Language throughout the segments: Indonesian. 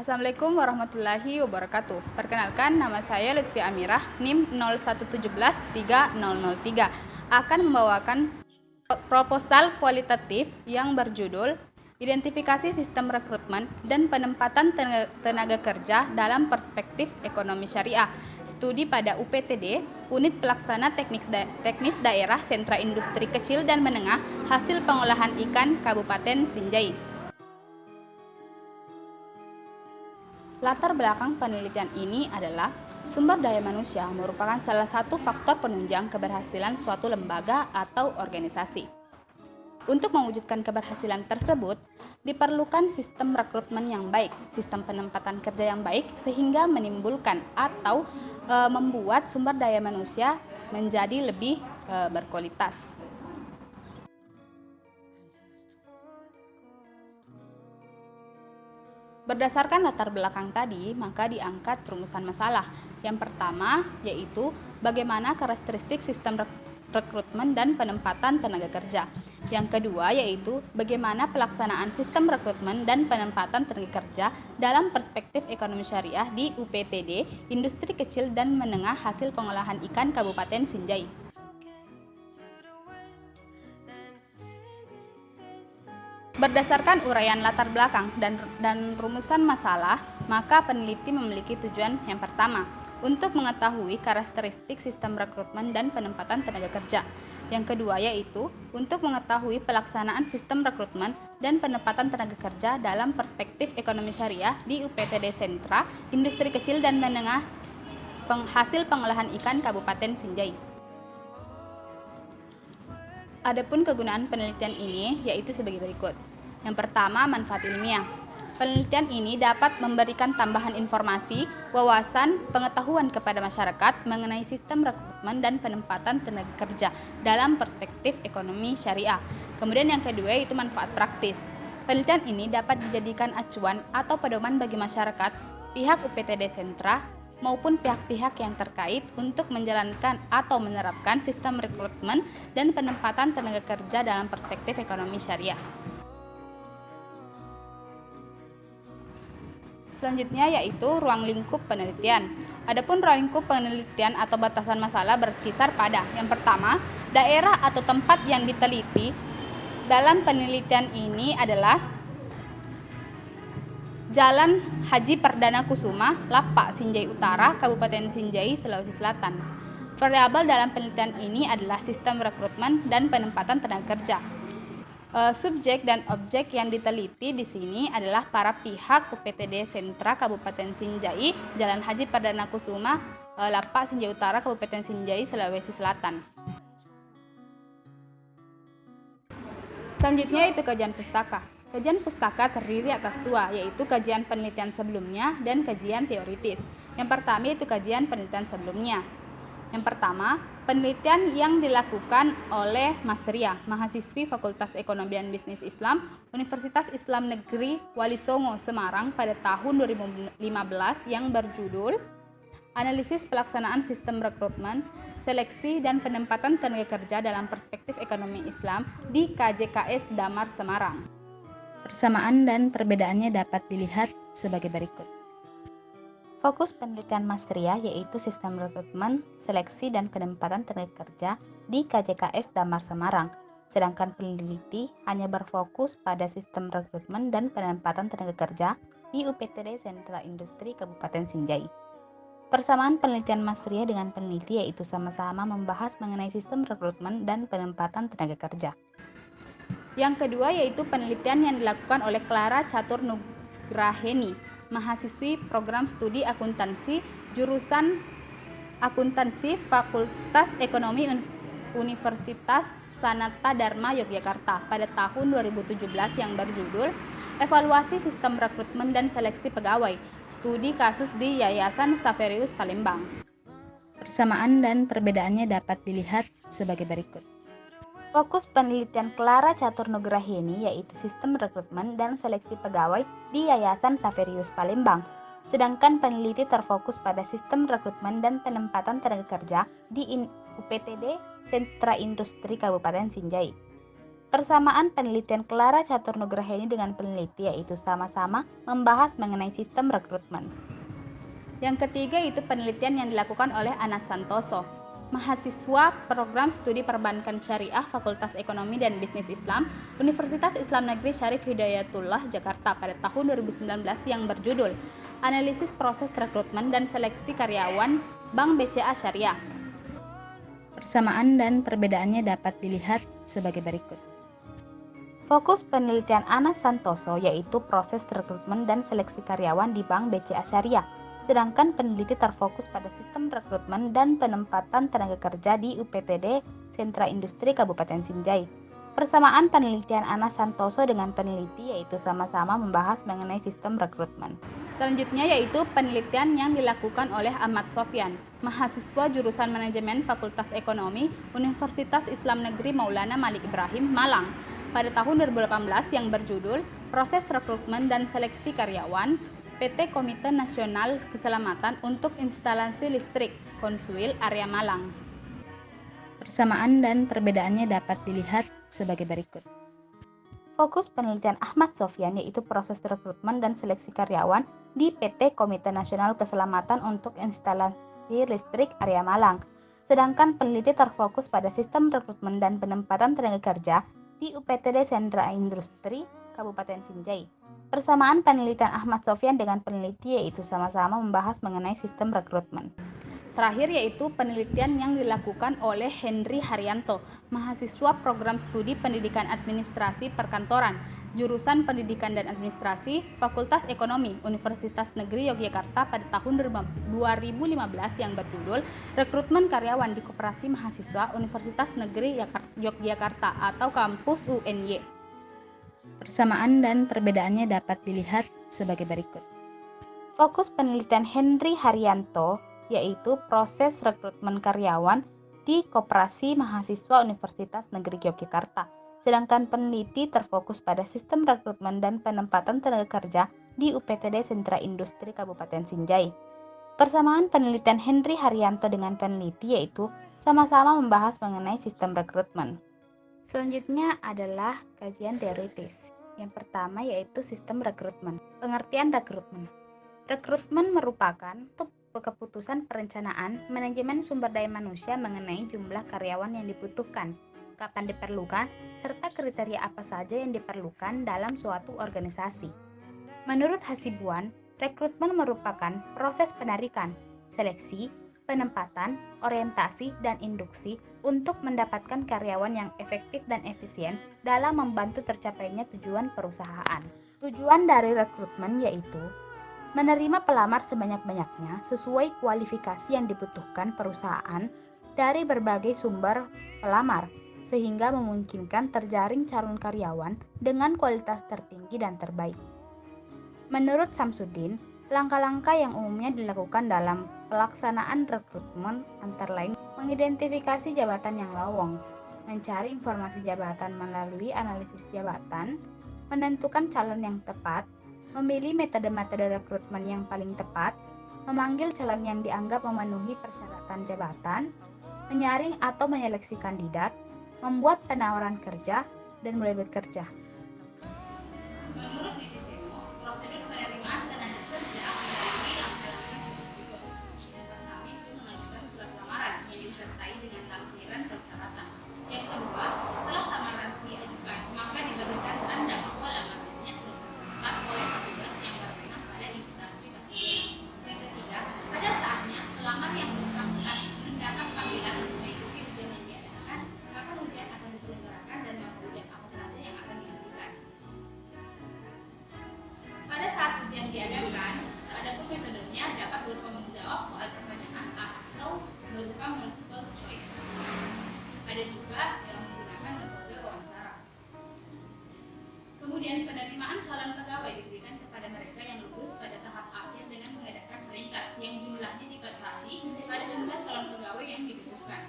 Assalamualaikum warahmatullahi wabarakatuh. Perkenalkan, nama saya Lutfi Amirah, NIM 0117303, akan membawakan proposal kualitatif yang berjudul Identifikasi Sistem Rekrutmen dan Penempatan Tenaga Kerja dalam Perspektif Ekonomi Syariah, studi pada UPTD, Unit Pelaksana Teknis Daerah Sentra Industri Kecil dan Menengah, hasil pengolahan ikan Kabupaten Sinjai. Latar belakang penelitian ini adalah sumber daya manusia merupakan salah satu faktor penunjang keberhasilan suatu lembaga atau organisasi. Untuk mewujudkan keberhasilan tersebut, diperlukan sistem rekrutmen yang baik, sistem penempatan kerja yang baik, sehingga menimbulkan atau membuat sumber daya manusia menjadi lebih berkualitas. Berdasarkan latar belakang tadi, maka diangkat rumusan masalah. Yang pertama yaitu bagaimana karakteristik sistem rekrutmen dan penempatan tenaga kerja. Yang kedua yaitu bagaimana pelaksanaan sistem rekrutmen dan penempatan tenaga kerja dalam perspektif ekonomi syariah di UPTD, Industri Kecil dan Menengah Hasil Pengolahan Ikan Kabupaten Sinjai. Berdasarkan uraian latar belakang dan rumusan masalah, maka peneliti memiliki tujuan yang pertama, untuk mengetahui karakteristik sistem rekrutmen dan penempatan tenaga kerja. Yang kedua yaitu untuk mengetahui pelaksanaan sistem rekrutmen dan penempatan tenaga kerja dalam perspektif ekonomi syariah di UPTD Sentra Industri Kecil dan Menengah Hasil Pengolahan Ikan Kabupaten Sinjai. Adapun kegunaan penelitian ini yaitu sebagai berikut. Yang pertama, manfaat ilmiah. Penelitian ini dapat memberikan tambahan informasi, wawasan, pengetahuan kepada masyarakat mengenai sistem rekrutmen dan penempatan tenaga kerja dalam perspektif ekonomi syariah. Kemudian yang kedua yaitu manfaat praktis. Penelitian ini dapat dijadikan acuan atau pedoman bagi masyarakat, pihak UPTD Sentra, maupun pihak-pihak yang terkait untuk menjalankan atau menerapkan sistem rekrutmen dan penempatan tenaga kerja dalam perspektif ekonomi syariah. Selanjutnya yaitu ruang lingkup penelitian. Adapun ruang lingkup penelitian atau batasan masalah berkisar pada yang pertama, daerah atau tempat yang diteliti dalam penelitian ini adalah Jalan Haji Perdana Kusuma, Lapak, Sinjai Utara, Kabupaten Sinjai, Sulawesi Selatan. Variabel dalam penelitian ini adalah sistem rekrutmen dan penempatan tenaga kerja. Subjek dan objek yang diteliti di sini adalah para pihak UPTD Sentra Kabupaten Sinjai, Jalan Haji Perdana Kusuma, Lapak, Sinjai Utara, Kabupaten Sinjai, Sulawesi Selatan. Selanjutnya itu kajian pustaka. Kajian pustaka terdiri atas dua, yaitu kajian penelitian sebelumnya dan kajian teoritis. Yang pertama itu kajian penelitian sebelumnya. Yang pertama, penelitian yang dilakukan oleh Mas Ria, mahasiswi Fakultas Ekonomi dan Bisnis Islam, Universitas Islam Negeri Wali Songo, Semarang pada tahun 2015 yang berjudul Analisis Pelaksanaan Sistem Rekrutmen, Seleksi dan Penempatan Tenaga Kerja dalam Perspektif Ekonomi Islam di KJKS Damar, Semarang. Persamaan dan perbedaannya dapat dilihat sebagai berikut. Fokus penelitian Mas Ria yaitu sistem rekrutmen, seleksi, dan penempatan tenaga kerja di KJKS Damar, Semarang. Sedangkan peneliti hanya berfokus pada sistem rekrutmen dan penempatan tenaga kerja di UPTD Sentra Industri Kabupaten Sinjai. Persamaan penelitian Mas Ria dengan peneliti yaitu sama-sama membahas mengenai sistem rekrutmen dan penempatan tenaga kerja. Yang kedua yaitu penelitian yang dilakukan oleh Clara Catur Nugraheni, mahasiswi program studi akuntansi jurusan akuntansi Fakultas Ekonomi Universitas Sanata Dharma Yogyakarta pada tahun 2017 yang berjudul Evaluasi Sistem Rekrutmen dan Seleksi Pegawai, Studi Kasus di Yayasan Saverius Palembang. Persamaan dan perbedaannya dapat dilihat sebagai berikut. Fokus penelitian Clara Catur Nugraheni yaitu sistem rekrutmen dan seleksi pegawai di Yayasan Saverius Palembang. Sedangkan peneliti terfokus pada sistem rekrutmen dan penempatan tenaga kerja di UPTD Sentra Industri Kabupaten Sinjai. Persamaan penelitian Clara Caturnugraheni dengan peneliti yaitu sama-sama membahas mengenai sistem rekrutmen. Yang ketiga itu penelitian yang dilakukan oleh Anas Santoso, mahasiswa program studi perbankan syariah Fakultas Ekonomi dan Bisnis Islam, Universitas Islam Negeri Syarif Hidayatullah Jakarta pada tahun 2019 yang berjudul Analisis Proses Rekrutmen dan Seleksi Karyawan Bank BCA Syariah. Persamaan dan perbedaannya dapat dilihat sebagai berikut. Fokus penelitian Anas Santoso yaitu proses rekrutmen dan seleksi karyawan di Bank BCA Syariah. Sedangkan peneliti terfokus pada sistem rekrutmen dan penempatan tenaga kerja di UPTD Sentra Industri Kabupaten Sinjai. Persamaan penelitian Anas Santoso dengan peneliti yaitu sama-sama membahas mengenai sistem rekrutmen. Selanjutnya yaitu penelitian yang dilakukan oleh Ahmad Sofyan, mahasiswa jurusan Manajemen Fakultas Ekonomi Universitas Islam Negeri Maulana Malik Ibrahim, Malang, pada tahun 2018 yang berjudul Proses Rekrutmen dan Seleksi Karyawan PT Komite Nasional Keselamatan untuk Instalasi Listrik Konsuil Area Malang. Persamaan dan perbedaannya dapat dilihat sebagai berikut. Fokus penelitian Ahmad Sofyan yaitu proses rekrutmen dan seleksi karyawan di PT Komite Nasional Keselamatan untuk Instalasi Listrik Area Malang. Sedangkan peneliti terfokus pada sistem rekrutmen dan penempatan tenaga kerja di UPTD Sentra Industri Kabupaten Sinjai. Persamaan penelitian Ahmad Sofyan dengan peneliti yaitu sama-sama membahas mengenai sistem rekrutmen. Terakhir yaitu penelitian yang dilakukan oleh Henry Haryanto, mahasiswa program studi Pendidikan Administrasi Perkantoran, jurusan Pendidikan dan Administrasi, Fakultas Ekonomi, Universitas Negeri Yogyakarta pada tahun 2015 yang berjudul Rekrutmen Karyawan di Koperasi Mahasiswa Universitas Negeri Yogyakarta atau Kampus UNY. Persamaan dan perbedaannya dapat dilihat sebagai berikut. Fokus penelitian Henry Haryanto yaitu proses rekrutmen karyawan di Koperasi Mahasiswa Universitas Negeri Yogyakarta. Sedangkan peneliti terfokus pada sistem rekrutmen dan penempatan tenaga kerja di UPTD Sentra Industri Kabupaten Sinjai. Persamaan penelitian Henry Haryanto dengan peneliti yaitu sama-sama membahas mengenai sistem rekrutmen. Selanjutnya adalah kajian teoritis. Yang pertama yaitu sistem rekrutmen. Pengertian rekrutmen. Rekrutmen merupakan keputusan perencanaan manajemen sumber daya manusia mengenai jumlah karyawan yang dibutuhkan, kapan diperlukan, serta kriteria apa saja yang diperlukan dalam suatu organisasi. Menurut Hasibuan, rekrutmen merupakan proses penarikan, seleksi, penempatan, orientasi, dan induksi untuk mendapatkan karyawan yang efektif dan efisien dalam membantu tercapainya tujuan perusahaan. Tujuan dari rekrutmen yaitu menerima pelamar sebanyak-banyaknya sesuai kualifikasi yang dibutuhkan perusahaan dari berbagai sumber pelamar, sehingga memungkinkan terjaring calon karyawan dengan kualitas tertinggi dan terbaik. Menurut Samsudin, langkah-langkah yang umumnya dilakukan dalam pelaksanaan rekrutmen antara lain mengidentifikasi jabatan yang lowong, mencari informasi jabatan melalui analisis jabatan, menentukan calon yang tepat, memilih metode-metode rekrutmen yang paling tepat, memanggil calon yang dianggap memenuhi persyaratan jabatan, menyaring atau menyeleksi kandidat, membuat penawaran kerja, dan mulai bekerja. Menurut Mrs. Emo, prosedur penerimaan tenaga kerja melalui langkah-langkah seperti berikut. Yang pertama itu mengajukan surat lamaran yang disertai dengan lampiran persyaratan. Yang kedua, setelah lamaran diajukan, maka diberikan tanda bahwa lamarannya sudah terdaftar oleh petugas yang berwenang pada instansi tersebut. Yang ketiga, pada saatnya pelamar yang bersangkutan mendapat panggilan untuk mengikuti ujian yang diadakan, kapan ujian akan diselenggarakan dan mata ujian apa saja yang akan diajukan. Pada saat ujian diadakan, seadapun metodenya dapat berupa menjawab soal pertanyaan atau berupa multiple choice. Ada juga yang menggunakan metode wawancara. Kemudian penerimaan calon pegawai diberikan kepada mereka yang lulus pada tahap akhir dengan mengadakan peringkat yang jumlahnya dibatasi pada jumlah calon pegawai yang dibutuhkan.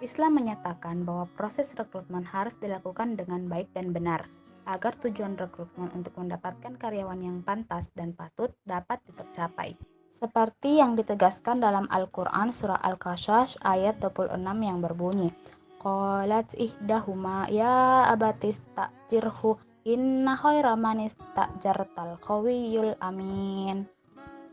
Islam menyatakan bahwa proses rekrutmen harus dilakukan dengan baik dan benar, agar tujuan rekrutmen untuk mendapatkan karyawan yang pantas dan patut dapat tercapai. Seperti yang ditegaskan dalam Al-Quran Surah Al-Qasas ayat 26 yang berbunyi, qalat ihdahuma ya abatis ta'jirhu inna khaira man istajartal qawiyul amin.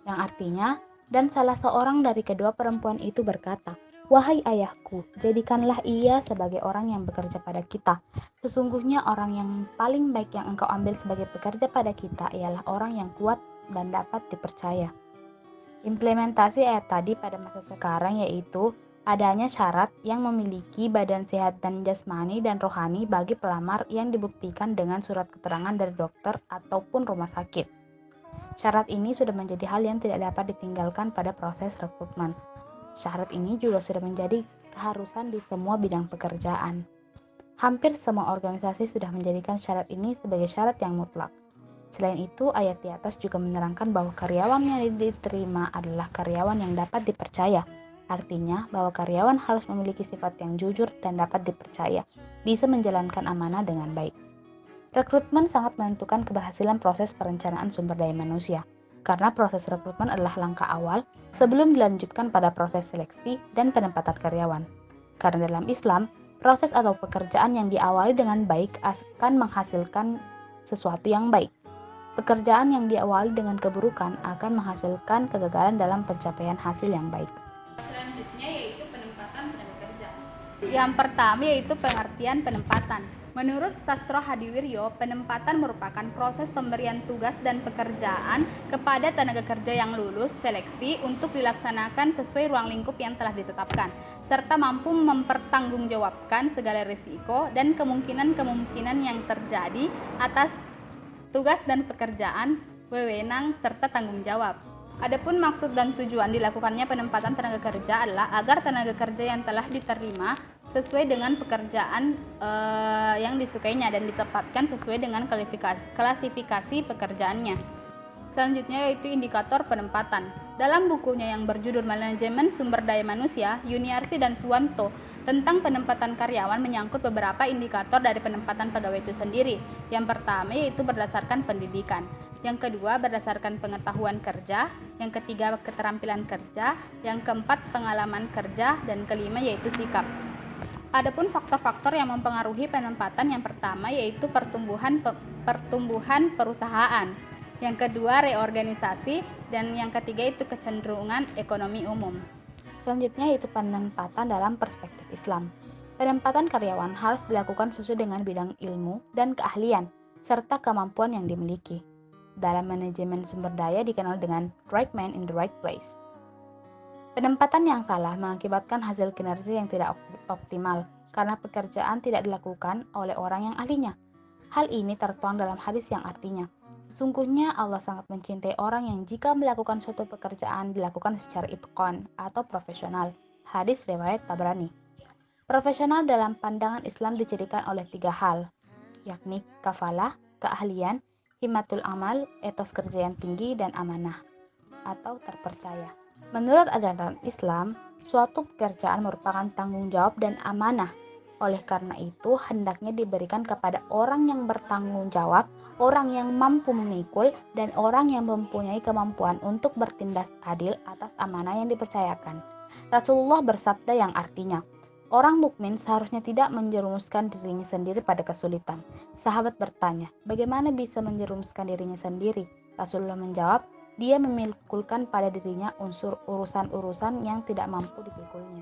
Yang artinya, dan salah seorang dari kedua perempuan itu berkata, "Wahai ayahku, jadikanlah ia sebagai orang yang bekerja pada kita. Sesungguhnya orang yang paling baik yang engkau ambil sebagai pekerja pada kita ialah orang yang kuat dan dapat dipercaya." Implementasi ayat tadi pada masa sekarang yaitu adanya syarat yang memiliki badan sehat dan jasmani dan rohani bagi pelamar yang dibuktikan dengan surat keterangan dari dokter ataupun rumah sakit. Syarat ini sudah menjadi hal yang tidak dapat ditinggalkan pada proses rekrutmen. Syarat ini juga sudah menjadi keharusan di semua bidang pekerjaan. Hampir semua organisasi sudah menjadikan syarat ini sebagai syarat yang mutlak. Selain itu, ayat di atas juga menerangkan bahwa karyawan yang diterima adalah karyawan yang dapat dipercaya. Artinya, bahwa karyawan harus memiliki sifat yang jujur dan dapat dipercaya, bisa menjalankan amanah dengan baik. Rekrutmen sangat menentukan keberhasilan proses perencanaan sumber daya manusia, karena proses rekrutmen adalah langkah awal sebelum dilanjutkan pada proses seleksi dan penempatan karyawan. Karena dalam Islam, proses atau pekerjaan yang diawali dengan baik akan menghasilkan sesuatu yang baik. Pekerjaan yang diawali dengan keburukan akan menghasilkan kegagalan dalam pencapaian hasil yang baik. Selanjutnya yaitu penempatan tenaga kerja. Yang pertama yaitu pengertian penempatan. Menurut Sastro Hadiwiryo, penempatan merupakan proses pemberian tugas dan pekerjaan kepada tenaga kerja yang lulus seleksi untuk dilaksanakan sesuai ruang lingkup yang telah ditetapkan, serta mampu mempertanggungjawabkan segala risiko dan kemungkinan-kemungkinan yang terjadi atas tugas dan pekerjaan, wewenang, serta tanggung jawab. Adapun maksud dan tujuan dilakukannya penempatan tenaga kerja adalah agar tenaga kerja yang telah diterima sesuai dengan pekerjaan yang disukainya dan ditempatkan sesuai dengan klasifikasi pekerjaannya. Selanjutnya yaitu indikator penempatan. Dalam bukunya yang berjudul Manajemen Sumber Daya Manusia, Yuniarsi dan Suwanto tentang penempatan karyawan menyangkut beberapa indikator dari penempatan pegawai itu sendiri. Yang pertama yaitu berdasarkan pendidikan. Yang kedua berdasarkan pengetahuan kerja, yang ketiga keterampilan kerja, yang keempat pengalaman kerja, dan kelima yaitu sikap. Adapun faktor-faktor yang mempengaruhi penempatan yang pertama yaitu pertumbuhan perusahaan, yang kedua reorganisasi, dan yang ketiga itu kecenderungan ekonomi umum. Selanjutnya yaitu penempatan dalam perspektif Islam. Penempatan karyawan harus dilakukan sesuai dengan bidang ilmu dan keahlian, serta kemampuan yang dimiliki. Dalam manajemen sumber daya dikenal dengan right man in the right place. Penempatan yang salah mengakibatkan hasil kinerja yang tidak optimal karena pekerjaan tidak dilakukan oleh orang yang ahlinya. Hal ini tertuang dalam hadis yang artinya, sesungguhnya Allah sangat mencintai orang yang jika melakukan suatu pekerjaan dilakukan secara itqan atau profesional. Hadis riwayat Tabrani. Profesional dalam pandangan Islam dicirikan oleh 3 hal, yakni kafalah, keahlian, himmatul amal, etos kerja yang tinggi, dan amanah atau terpercaya. Menurut ajaran Islam, suatu pekerjaan merupakan tanggung jawab dan amanah. Oleh karena itu, hendaknya diberikan kepada orang yang bertanggung jawab, orang yang mampu memikul, dan orang yang mempunyai kemampuan untuk bertindak adil atas amanah yang dipercayakan. Rasulullah bersabda yang artinya, orang mukmin seharusnya tidak menjerumuskan dirinya sendiri pada kesulitan. Sahabat bertanya, bagaimana bisa menjerumuskan dirinya sendiri? Rasulullah menjawab, dia memikulkan pada dirinya urusan-urusan yang tidak mampu dipikulnya.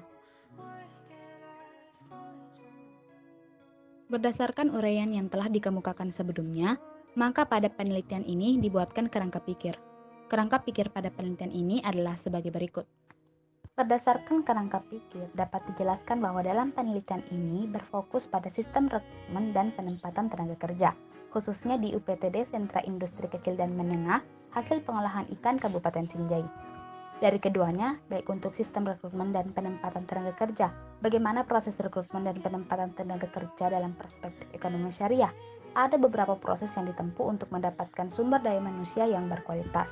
Berdasarkan uraian yang telah dikemukakan sebelumnya, maka pada penelitian ini dibuatkan kerangka pikir. Kerangka pikir pada penelitian ini adalah sebagai berikut. Berdasarkan kerangka pikir, dapat dijelaskan bahwa dalam penelitian ini berfokus pada sistem rekrutmen dan penempatan tenaga kerja, khususnya di UPTD Sentra Industri Kecil dan Menengah, hasil pengolahan ikan Kabupaten Sinjai. Dari keduanya, baik untuk sistem rekrutmen dan penempatan tenaga kerja, bagaimana proses rekrutmen dan penempatan tenaga kerja dalam perspektif ekonomi syariah, ada beberapa proses yang ditempuh untuk mendapatkan sumber daya manusia yang berkualitas.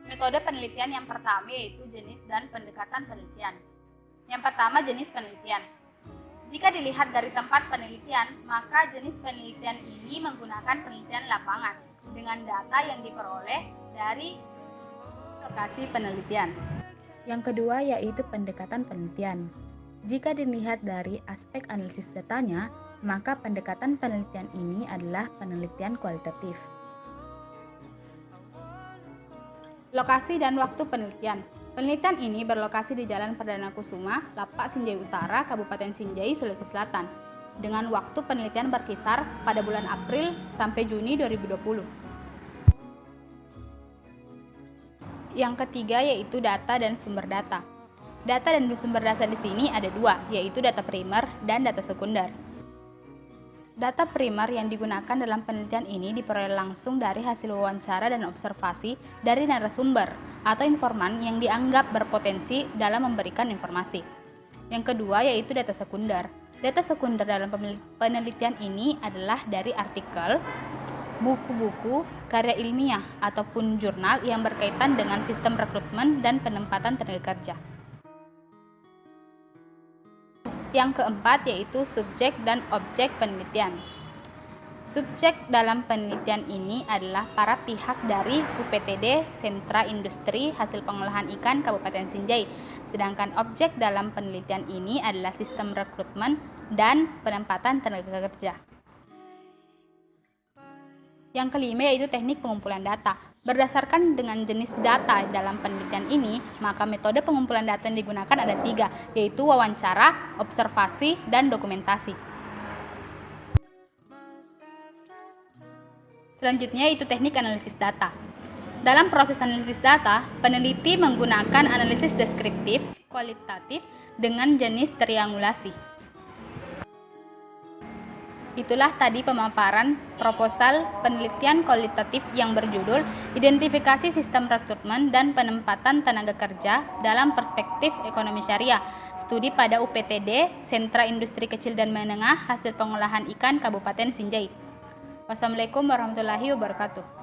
Metode penelitian yang pertama yaitu jenis dan pendekatan penelitian. Yang pertama, jenis penelitian. Jika dilihat dari tempat penelitian, maka jenis penelitian ini menggunakan penelitian lapangan dengan data yang diperoleh dari Lokasi penelitian. Yang kedua yaitu pendekatan penelitian. Jika dilihat dari aspek analisis datanya, maka pendekatan penelitian ini adalah penelitian kualitatif. Lokasi dan waktu penelitian. Penelitian ini berlokasi di Jalan Perdana Kusuma, Lapak Sinjai Utara, Kabupaten Sinjai, Sulawesi Selatan. Dengan waktu penelitian berkisar pada bulan April sampai Juni 2020. Yang ketiga yaitu data dan sumber data. Data dan sumber data di sini ada dua, yaitu data primer dan data sekunder. Data primer yang digunakan dalam penelitian ini diperoleh langsung dari hasil wawancara dan observasi dari narasumber atau informan yang dianggap berpotensi dalam memberikan informasi. Yang kedua yaitu data sekunder. Data sekunder dalam penelitian ini adalah dari artikel, buku-buku, karya ilmiah, ataupun jurnal yang berkaitan dengan sistem rekrutmen dan penempatan tenaga kerja. Yang keempat yaitu subjek dan objek penelitian. Subjek dalam penelitian ini adalah para pihak dari UPTD Sentra Industri Hasil Pengolahan Ikan Kabupaten Sinjai, sedangkan objek dalam penelitian ini adalah sistem rekrutmen dan penempatan tenaga kerja. Yang kelima yaitu teknik pengumpulan data. Berdasarkan dengan jenis data dalam penelitian ini, maka metode pengumpulan data yang digunakan ada 3, yaitu wawancara, observasi, dan dokumentasi. Selanjutnya yaitu teknik analisis data. Dalam proses analisis data, peneliti menggunakan analisis deskriptif, kualitatif, dengan jenis triangulasi. Itulah tadi pemaparan proposal penelitian kualitatif yang berjudul Identifikasi Sistem Rekrutmen dan Penempatan Tenaga Kerja dalam Perspektif Ekonomi Syariah, studi pada UPTD Sentra Industri Kecil dan Menengah Hasil Pengolahan Ikan Kabupaten Sinjai. Wassalamualaikum warahmatullahi wabarakatuh.